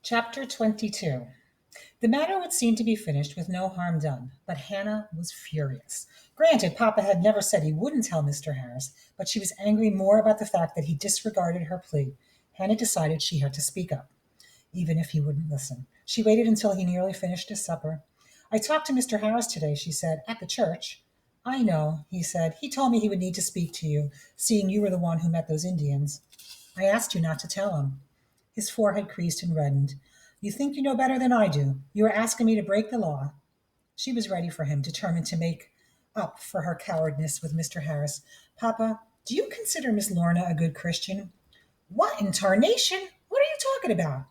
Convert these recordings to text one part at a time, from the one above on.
Chapter 22. The matter would seem to be finished with no harm done, but Hannah was furious. Granted, Papa had never said he wouldn't tell Mr. Harris, but she was angry more about the fact that he disregarded her plea. Hannah decided she had to speak up, even if he wouldn't listen. She waited until he nearly finished his supper. I talked to Mr. Harris today, she said, at the church. I know, he said. He told me he would need to speak to you, seeing you were the one who met those Indians. I asked you not to tell him. His forehead creased and reddened. You think you know better than I do. You are asking me to break the law. She was ready for him, determined to make up for her cowardness with Mr. Harris. Papa, do you consider Miss Lorna a good Christian? What in tarnation? What are you talking about?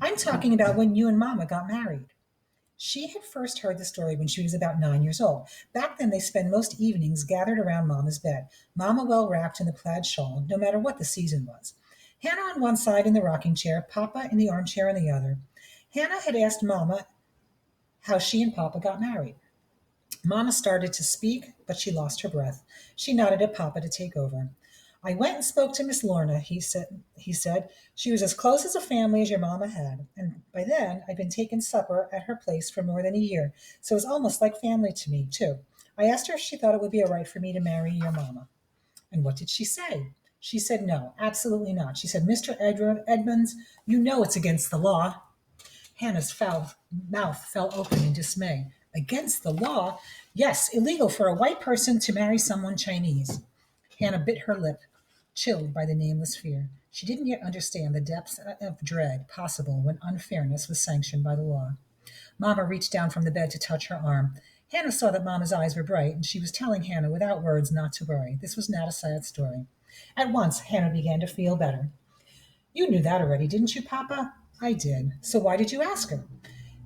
I'm talking about when you and Mama got married. She had first heard the story when she was about 9 years old. Back then, they spent most evenings gathered around Mama's bed, Mama well wrapped in the plaid shawl, no matter what the season was. Hannah on one side in the rocking chair, Papa in the armchair on the other. Hannah had asked Mama how she and Papa got married. Mama started to speak, but she lost her breath. She nodded at Papa to take over. I went and spoke to Miss Lorna, he said. She was as close as a family as your mama had, and by then I'd been taking supper at her place for more than a year, so it was almost like family to me, too. I asked her if she thought it would be all right for me to marry your mama. And what did she say? She said no, absolutely not. She said, Mr. Edmonds, you know it's against the law. Hannah's foul mouth fell open in dismay. Against the law? Yes, illegal for a white person to marry someone Chinese. Hannah bit her lip, chilled by the nameless fear. She didn't yet understand the depths of dread possible when unfairness was sanctioned by the law. Mamma reached down from the bed to touch her arm. Hannah saw that Mamma's eyes were bright, and she was telling Hannah without words not to worry. This was not a sad story. At once, Hannah began to feel better. You knew that already, didn't you, Papa? I did. So why did you ask her?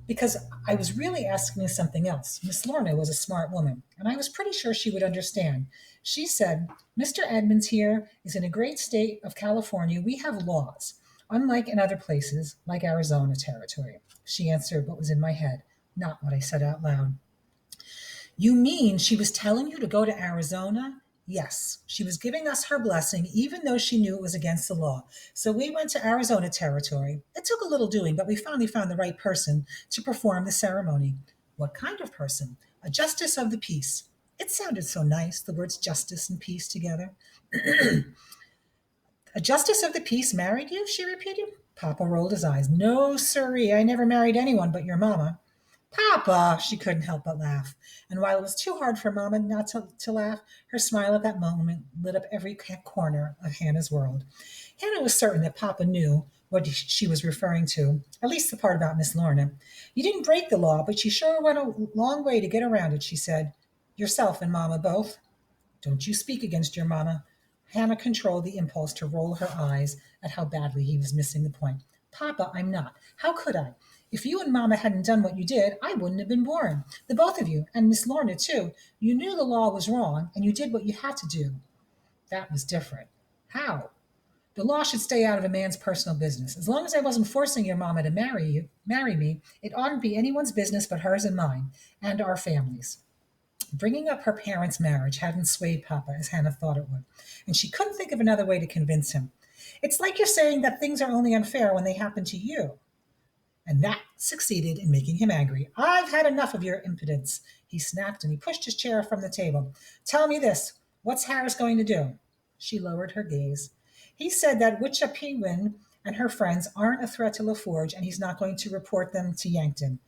Because I was really asking you something else. Miss Lorna was a smart woman, and I was pretty sure she would understand. She said, Mr. Edmonds here is in a great state of California. We have laws, unlike in other places, like Arizona territory. She answered what was in my head, not what I said out loud. You mean she was telling you to go to Arizona? Yes, she was giving us her blessing, even though she knew it was against the law. So we went to Arizona territory. It took a little doing, but we finally found the right person to perform the ceremony. What kind of person? A justice of the peace. It sounded so nice, the words justice and peace together. A justice of the peace married you? She repeated. Papa rolled his eyes. No, sirree, I never married anyone but your mamma. Papa! She couldn't help but laugh. And while it was too hard for Mamma not to laugh, her smile at that moment lit up every corner of Hannah's world. Hannah was certain that Papa knew what she was referring to, at least the part about Miss Lorna. You didn't break the law, but you sure went a long way to get around it, she said. Yourself and Mamma both. Don't you speak against your Mamma. Hannah controlled the impulse to roll her eyes at how badly he was missing the point. Papa, I'm not. How could I? If you and Mamma hadn't done what you did, I wouldn't have been born. The both of you, and Miss Lorna, too. You knew the law was wrong, and you did what you had to do. That was different. How? The law should stay out of a man's personal business. As long as I wasn't forcing your Mamma to marry me, it oughtn't be anyone's business but hers and mine, and our families. Bringing up her parents' marriage hadn't swayed Papa as Hannah thought it would, and she couldn't think of another way to convince him. It's like you're saying that things are only unfair when they happen to you. And that succeeded in making him angry. I've had enough of your impudence, he snapped, and he pushed his chair from the table. Tell me this. What's Harris going to do? She lowered her gaze. He said that Witcha Penguin and her friends aren't a threat to LaForge, and he's not going to report them to Yankton.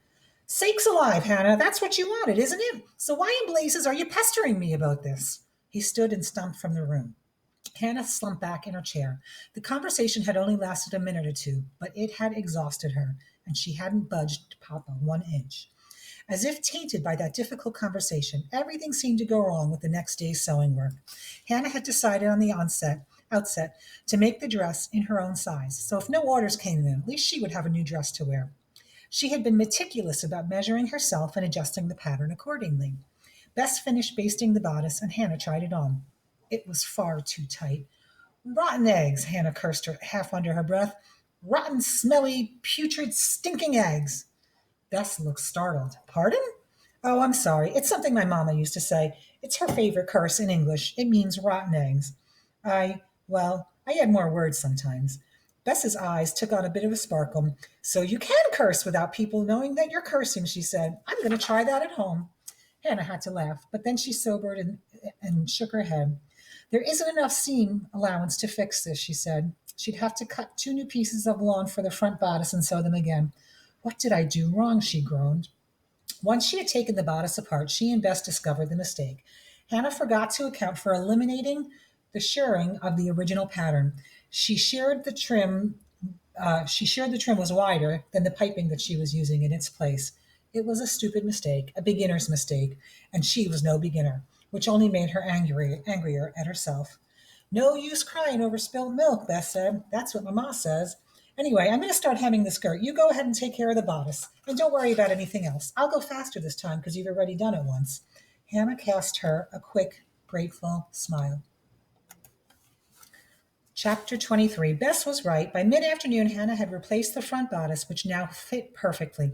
Sakes alive, Hannah, that's what you wanted, isn't it? So why in blazes are you pestering me about this? He stood and stumped from the room. Hannah slumped back in her chair. The conversation had only lasted a minute or two, but it had exhausted her, and she hadn't budged Papa 1 inch. As if tainted by that difficult conversation, everything seemed to go wrong with the next day's sewing work. Hannah had decided on the outset to make the dress in her own size, so if no orders came in, at least she would have a new dress to wear. She had been meticulous about measuring herself and adjusting the pattern accordingly. Bess finished basting the bodice, and Hannah tried it on. It was far too tight. Rotten eggs, Hannah cursed her half under her breath. Rotten, smelly, putrid, stinking eggs. Bess looked startled. Pardon? Oh, I'm sorry. It's something my mamma used to say. It's her favorite curse in English. It means rotten eggs. I add more words sometimes. Bess's eyes took on a bit of a sparkle. So you can curse without people knowing that you're cursing, she said. I'm going to try that at home. Hannah had to laugh, but then she sobered and shook her head. There isn't enough seam allowance to fix this, she said. She'd have to cut 2 new pieces of lawn for the front bodice and sew them again. What did I do wrong? She groaned. Once she had taken the bodice apart, she and Bess discovered the mistake. Hannah forgot to account for eliminating the shirring of the original pattern. She shared the trim. She shared the trim was wider than the piping that she was using in its place. It was a stupid mistake, a beginner's mistake, and she was no beginner, which only made her angrier at herself. No use crying over spilt milk, Beth said. That's what Mama says. Anyway, I'm going to start hemming the skirt. You go ahead and take care of the bodice, and don't worry about anything else. I'll go faster this time because you've already done it once. Hannah cast her a quick, grateful smile. Chapter 23. Bess was right. By mid afternoon, Hannah had replaced the front bodice, which now fit perfectly.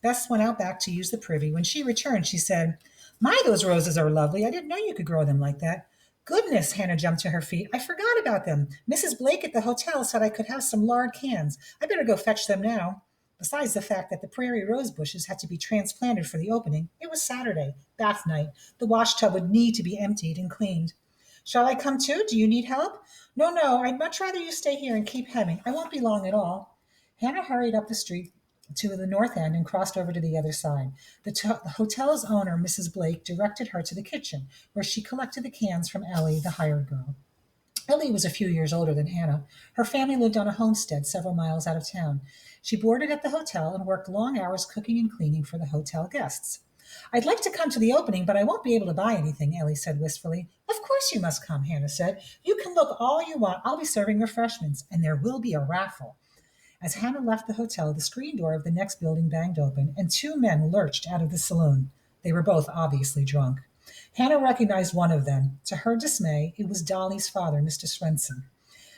Bess went out back to use the privy. When she returned, she said, My, those roses are lovely. I didn't know you could grow them like that. Goodness, Hannah jumped to her feet. I forgot about them. Mrs. Blake at the hotel said I could have some lard cans. I better go fetch them now. Besides the fact that the prairie rose bushes had to be transplanted for the opening, it was Saturday, bath night. The wash tub would need to be emptied and cleaned. Shall I come too? Do you need help? No, no, I'd much rather you stay here and keep hemming. I won't be long at all. Hannah hurried up the street to the north end and crossed over to the other side. The hotel's owner, Mrs. Blake, directed her to the kitchen, where she collected the cans from Ellie, the hired girl. Ellie was a few years older than Hannah. Her family lived on a homestead several miles out of town. She boarded at the hotel and worked long hours cooking and cleaning for the hotel guests. I'd like to come to the opening, but I won't be able to buy anything, Ellie said wistfully. Of course you must come, Hannah said. You can look all you want. I'll be serving refreshments, and there will be a raffle. As Hannah left the hotel, the screen door of the next building banged open, and 2 men lurched out of the saloon. They were both obviously drunk. Hannah recognized one of them. To her dismay, it was Dolly's father, Mr. Swenson.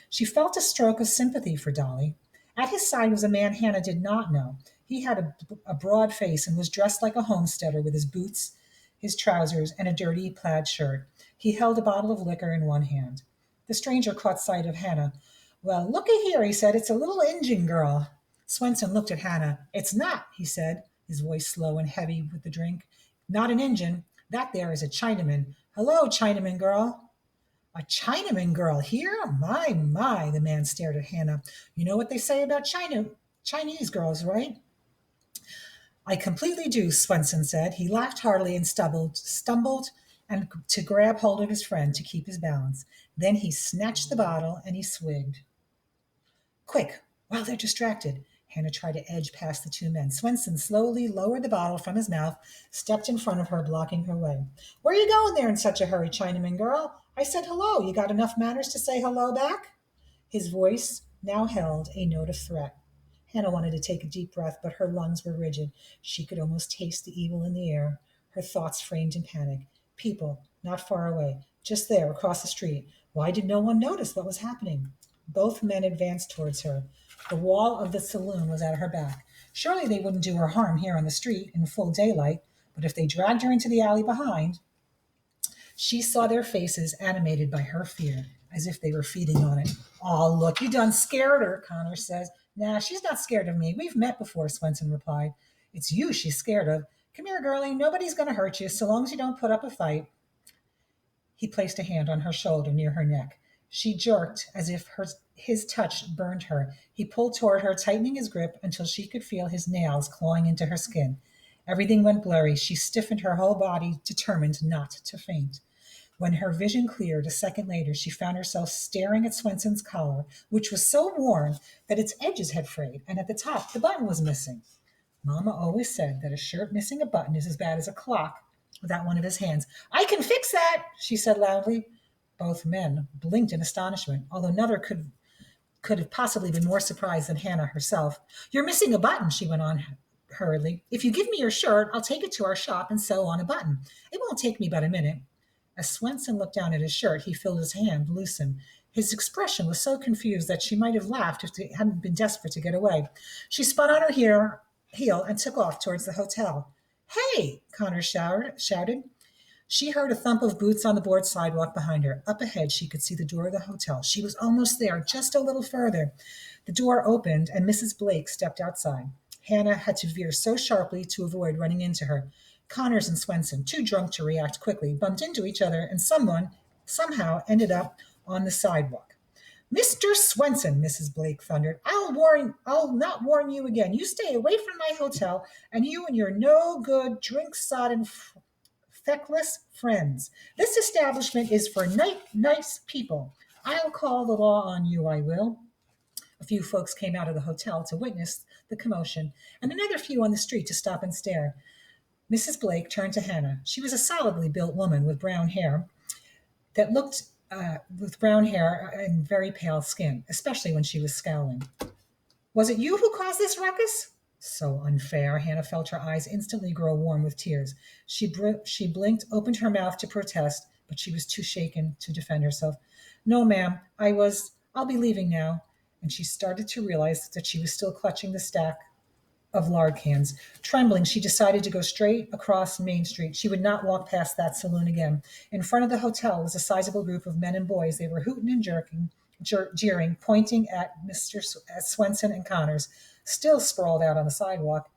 She felt a stroke of sympathy for Dolly. At his side was a man Hannah did not know. He had a broad face and was dressed like a homesteader with his boots, his trousers, and a dirty plaid shirt. He held a bottle of liquor in one hand. The stranger caught sight of Hannah. Well, looky here, he said. It's a little Injun girl. Swenson looked at Hannah. It's not, he said, his voice slow and heavy with the drink. Not an Injun. That there is a Chinaman. Hello, Chinaman girl. A Chinaman girl here? My, the man stared at Hannah. You know what they say about Chinese girls, right? I completely do, Swenson said. He laughed heartily and stumbled and to grab hold of his friend to keep his balance. Then he snatched the bottle and he swigged. Quick, while they're distracted. Hannah tried to edge past the 2 men. Swenson slowly lowered the bottle from his mouth, stepped in front of her, blocking her way. Where are you going there in such a hurry, Chinaman girl? I said hello. You got enough manners to say hello back? His voice now held a note of threat. Hannah wanted to take a deep breath, but her lungs were rigid. She could almost taste the evil in the air. Her thoughts framed in panic. People, not far away, just there, across the street. Why did no one notice what was happening? Both men advanced towards her. The wall of the saloon was at her back. Surely they wouldn't do her harm here on the street in full daylight, but if they dragged her into the alley behind, she saw their faces animated by her fear, as if they were feeding on it. Oh, look, you done scared her, Connor says. Nah, she's not scared of me. We've met before, Swenson replied. It's you she's scared of. Come here, girlie. Nobody's going to hurt you so long as you don't put up a fight. He placed a hand on her shoulder near her neck. She jerked as if his touch burned her. He pulled toward her, tightening his grip until she could feel his nails clawing into her skin. Everything went blurry. She stiffened her whole body, determined not to faint. When her vision cleared a second later, she found herself staring at Swenson's collar, which was so worn that its edges had frayed, and at the top the button was missing. Mama always said that a shirt missing a button is as bad as a clock without one of his hands. I can fix that, she said loudly. Both men blinked in astonishment, although neither could have possibly been more surprised than Hannah herself. You're missing a button, she went on hurriedly. If you give me your shirt, I'll take it to our shop and sew on a button. It won't take me but a minute. As Swenson looked down at his shirt, he felt his hand loosen. His expression was so confused that she might have laughed if she hadn't been desperate to get away. She spun on her heel and took off towards the hotel. Hey, Connor shouted. She heard a thump of boots on the board sidewalk behind her. Up ahead, she could see the door of the hotel. She was almost there, just a little further. The door opened, and Mrs. Blake stepped outside. Hannah had to veer so sharply to avoid running into her. Connors and Swenson, too drunk to react quickly, bumped into each other, and someone somehow ended up on the sidewalk. Mr. Swenson, Mrs. Blake thundered, I'll not warn you again. You stay away from my hotel, and you and your no good, drink sodden, feckless friends. This establishment is for nice people. I'll call the law on you, I will. A few folks came out of the hotel to witness the commotion, and another few on the street to stop and stare. Mrs. Blake turned to Hannah. She was a solidly built woman with that looked brown hair and very pale skin, especially when she was scowling. Was it you who caused this ruckus? So unfair. Hannah felt her eyes instantly grow warm with tears. She blinked, opened her mouth to protest, but she was too shaken to defend herself. No, ma'am, I'll be leaving now. And she started to realize that she was still clutching the stack of lard cans. Trembling, she decided to go straight across Main Street. She would not walk past that saloon again. In front of the hotel was a sizable group of men and boys. They were hooting and jeering, pointing at at Swenson and Connors, still sprawled out on the sidewalk.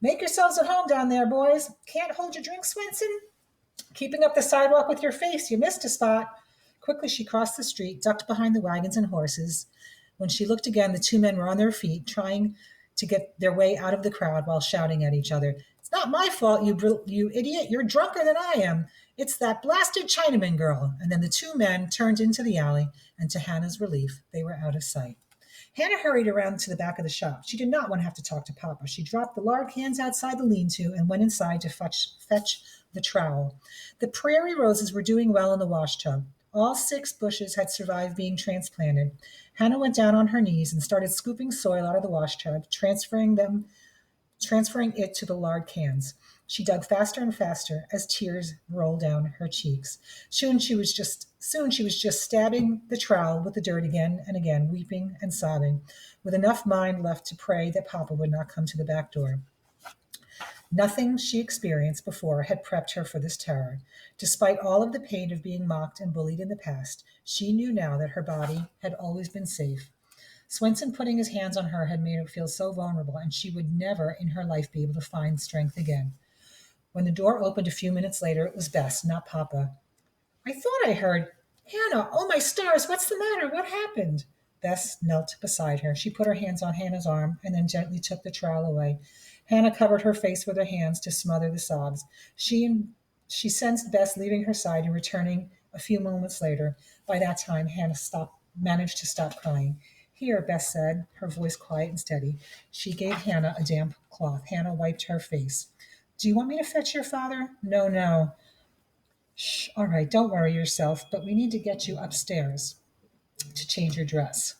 Make yourselves at home down there, boys. Can't hold your drink, Swenson? Keeping up the sidewalk with your face. You missed a spot. Quickly, she crossed the street, ducked behind the wagons and horses. When she looked again, the two men were on their feet, trying to get their way out of the crowd while shouting at each other. It's not my fault, you idiot. You're drunker than I am. It's that blasted Chinaman girl. And then the two men turned into the alley, and to Hannah's relief, they were out of sight. Hannah hurried around to the back of the shop. She did not want to have to talk to Papa. She dropped the lard cans outside the lean-to and went inside to fetch the trowel. The prairie roses were doing well in the wash tub. All 6 bushes had survived being transplanted. Hannah went down on her knees and started scooping soil out of the wash tub, transferring it to the lard cans. She dug faster and faster as tears rolled down her cheeks. Soon she was just stabbing the trowel with the dirt again and again, weeping and sobbing, with enough mind left to pray that Papa would not come to the back door. Nothing she experienced before had prepped her for this terror. Despite all of the pain of being mocked and bullied in the past, she knew now that her body had always been safe. Swenson putting his hands on her had made her feel so vulnerable, and she would never in her life be able to find strength again. When the door opened a few minutes later, it was Bess, not Papa. I thought I heard, Hannah, oh my stars, what's the matter? What happened? Bess knelt beside her. She put her hands on Hannah's arm and then gently took the trowel away. Hannah covered her face with her hands to smother the sobs. She sensed Bess leaving her side and returning a few moments later. By that time, Hannah managed to stop crying. Here, Bess said, her voice quiet and steady. She gave Hannah a damp cloth. Hannah wiped her face. Do you want me to fetch your father? No, no. Shh, all right, don't worry yourself, but we need to get you upstairs to change your dress.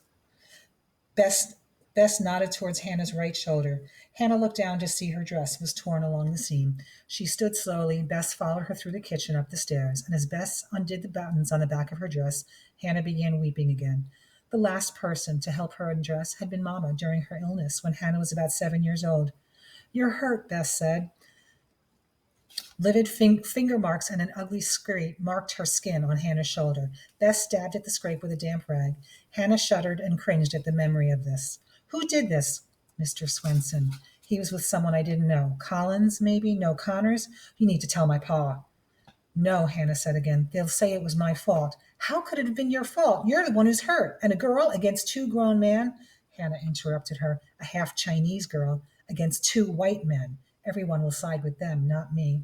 Bess, Bess nodded towards Hannah's right shoulder. Hannah looked down to see her dress was torn along the seam. She stood slowly. Bess followed her through the kitchen up the stairs, and as Bess undid the buttons on the back of her dress, Hannah began weeping again. The last person to help her undress had been Mama during her illness when Hannah was about 7 years old. You're hurt, Bess said. Livid finger marks and an ugly scrape marked her skin on Hannah's shoulder. Bess stabbed at the scrape with a damp rag. Hannah shuddered and cringed at the memory of this. Who did this? Mr. Swenson. He was with someone I didn't know. Collins, maybe? No, Connors? You need to tell my pa. No, Hannah said again. They'll say it was my fault. How could it have been your fault? You're the one who's hurt. And a girl against 2 grown men? Hannah interrupted her. A half Chinese girl against 2 white men. Everyone will side with them, not me.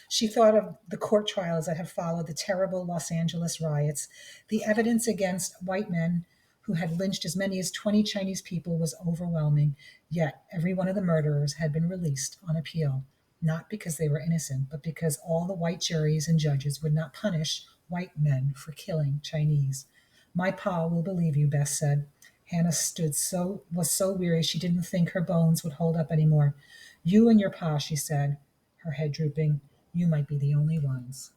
She thought of the court trials that had followed the terrible Los Angeles riots. The evidence against white men who had lynched as many as 20 Chinese people was overwhelming. Yet every one of the murderers had been released on appeal, not because they were innocent, but because all the white juries and judges would not punish white men for killing Chinese. My pa will believe you, Bess said. Hannah was so weary she didn't think her bones would hold up anymore. You and your pa, she said, her head drooping. You might be the only ones.